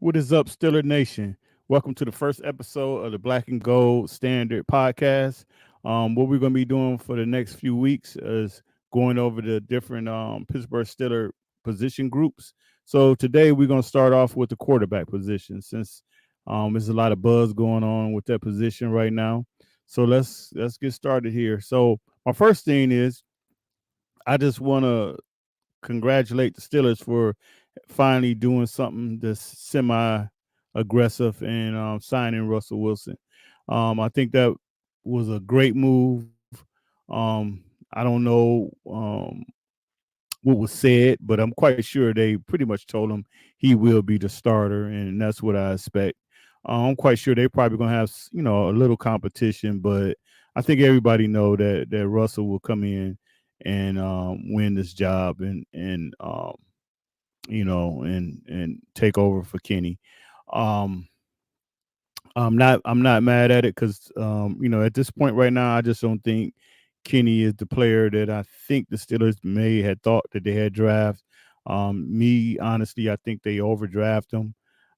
What is up, Stiller Nation? Welcome to the first episode of the Black and Gold Standard Podcast. What we're going to be doing for the next few weeks is going over the different Pittsburgh Steeler position groups. So today we're going to start off with the quarterback position, since there's a lot of buzz going on with that position right now. So let's get started here. So my first thing is I just want to congratulate the Steelers for finally doing something that's semi aggressive and signing Russell Wilson. I think that was a great move. I don't know what was said, but I'm quite sure they pretty much told him he will be the starter, and that's what I expect. I'm quite sure they're probably gonna have a little competition, but I think everybody know that Russell will come in and win this job and take over for Kenny. Um, I'm not mad at it because at this point right now, I just don't think Kenny is the player that I think the Steelers may had thought that they had draft. Me honestly, I think they overdraft him.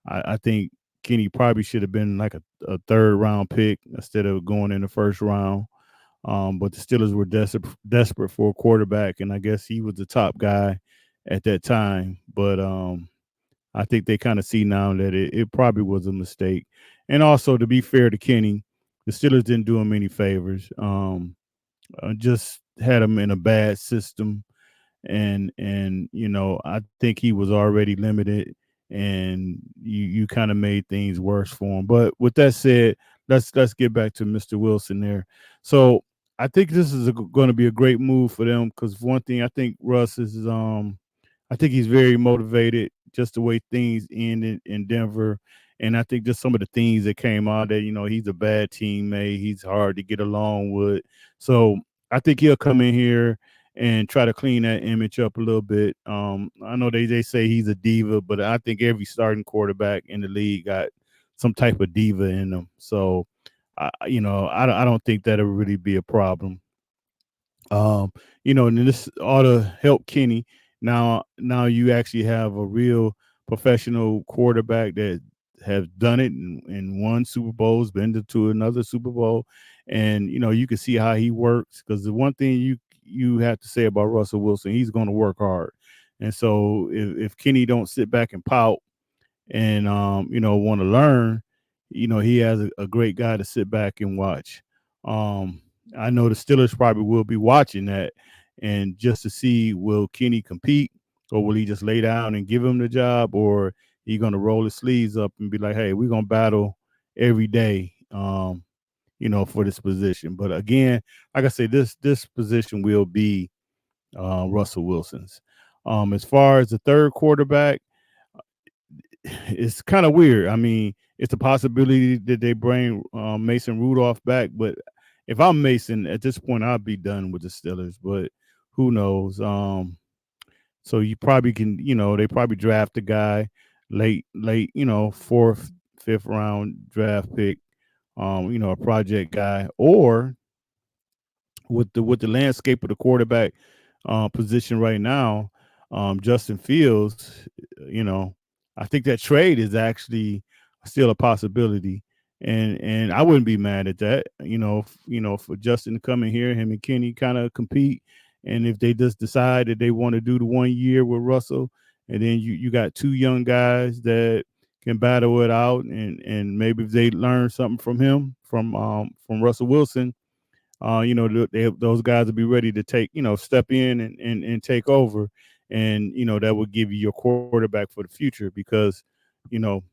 I think Kenny probably should have been like a third round pick instead of going in the first round. But the Steelers were desperate for a quarterback, and I guess he was the top guy at that time. But I think they kind of see now that it probably was a mistake. And also, to be fair to Kenny, the Steelers didn't do him any favors. Just had him in a bad system, and I think he was already limited, and you kind of made things worse for him. But with that said, let's get back to Mr. Wilson there. So I think this is going to be a great move for them because one thing I think Russ is I think he's very motivated, just the way things ended in Denver. And I think just some of the things that came out that, he's a bad teammate. He's hard to get along with. So I think he'll come in here and try to clean that image up a little bit. I know they say he's a diva, but I think every starting quarterback in the league got some type of diva in them. So, I don't think that'll really be a problem. Um, and this ought to help Kenny. Now you actually have a real professional quarterback that have done it in one Super Bowl's been to another Super Bowl, and you can see how he works. Because the one thing you have to say about Russell Wilson, he's going to work hard, and so if Kenny don't sit back and pout and want to learn, he has a great guy to sit back and watch. Um, I know the Steelers probably will be watching that, and just to see, will Kenny compete, or will he just lay down and give him the job, or he gonna roll his sleeves up and be like, hey, we're gonna battle every day, for this position. But again, like I say, this position will be Russell Wilson's. As far as the third quarterback, it's kind of weird. I mean, it's a possibility that they bring Mason Rudolph back, but if I'm Mason at this point, I'd be done with the Steelers. But who knows? So you probably can, they probably draft a guy late, fourth, fifth round draft pick, a project guy, or with the landscape of the quarterback position right now, Justin Fields, I think that trade is actually still a possibility, and I wouldn't be mad at that. For Justin to come in here, him and Kenny kind of compete, and if they just decide that they want to do the 1 year with Russell, and then you got two young guys that can battle it out, and maybe if they learn something from him from Russell Wilson, those guys will be ready to step in and take over, and that will give you your quarterback for the future because you know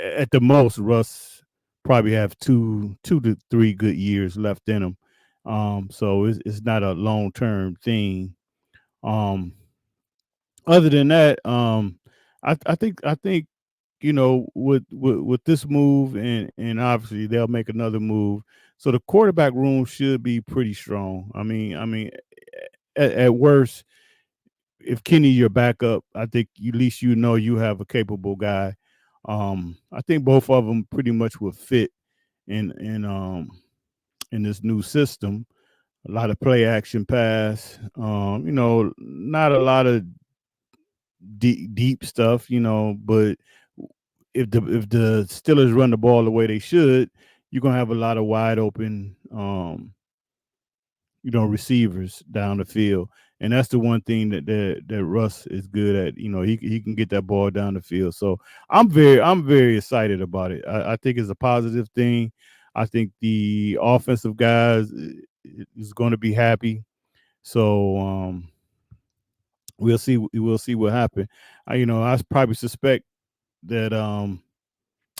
at the most Russ probably have two to three good years left in him. So it's not a long term thing. Um, Other than that, I think with this move, and obviously they'll make another move. So the quarterback room should be pretty strong. I mean, at worst, if Kenny your backup, I think at least you have a capable guy. I think both of them pretty much will fit in this new system. A lot of play action pass. Not a lot of deep stuff, but if the Steelers run the ball the way they should, you're gonna have a lot of wide open receivers down the field. And that's the one thing that Russ is good at. He can get that ball down the field. So I'm very excited about it. I think it's a positive thing. I think the offensive guys is going to be happy. So we'll see what happens. I probably suspect that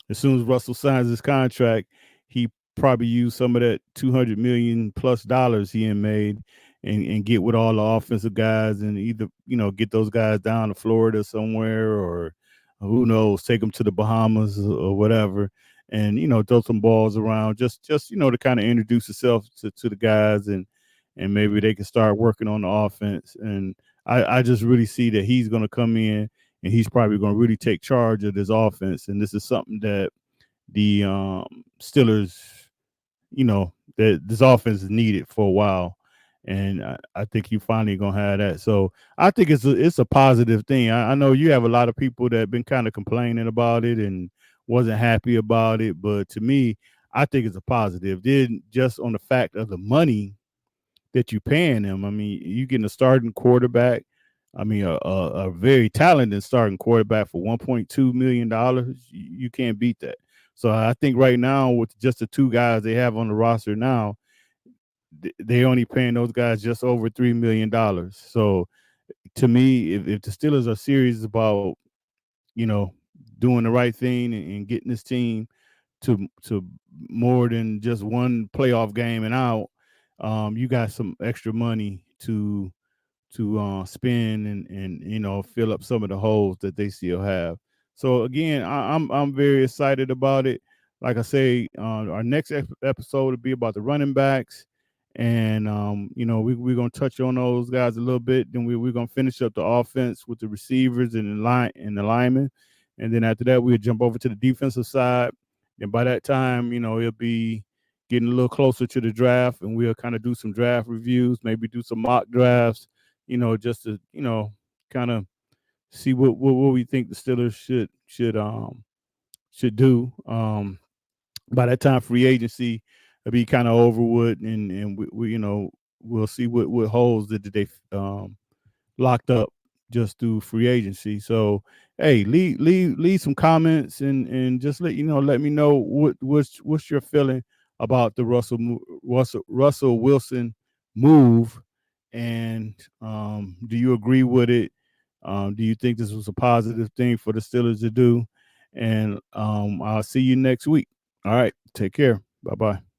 as soon as Russell signs his contract, he probably use some of that $200 million+ he had made and get with all the offensive guys and either get those guys down to Florida somewhere or who knows, take them to the Bahamas or whatever, and throw some balls around just to kind of introduce himself to the guys and maybe they can start working on the offense. And I just really see that he's going to come in and he's probably going to really take charge of this offense. And this is something that the Steelers, that this offense is needed for a while. And I think you finally gonna have that. So I think it's a positive thing. I know you have a lot of people that have been kind of complaining about it and wasn't happy about it, but to me, I think it's a positive. Then just on the fact of the money that you paying him. I mean, you getting a starting quarterback. I mean, a very talented starting quarterback for $1.2 million. You can't beat that. So I think right now with just the two guys they have on the roster now, they only paying those guys just over $3 million. So to me, if the Steelers are serious about you know doing the right thing and getting this team to more than just one playoff game and out, you got some extra money to spend and fill up some of the holes that they still have. So again, I'm very excited about it. Like I say, our next episode will be about the running backs, and we're gonna touch on those guys a little bit. Then we're gonna finish up the offense with the receivers and the linemen, and then after that we'll jump over to the defensive side. And by that time, it'll be getting a little closer to the draft, and we'll kind of do some draft reviews, maybe do some mock drafts, just to kind of see what we think the Steelers should do. By that time, free agency will be kind of over with, and we'll see what holes that they locked up just through free agency. So hey, leave some comments and just let me know what's your feeling about the Russell Wilson move, and do you agree with it? Do you think this was a positive thing for the Steelers to do? And I'll see you next week. All right, take care. Bye bye.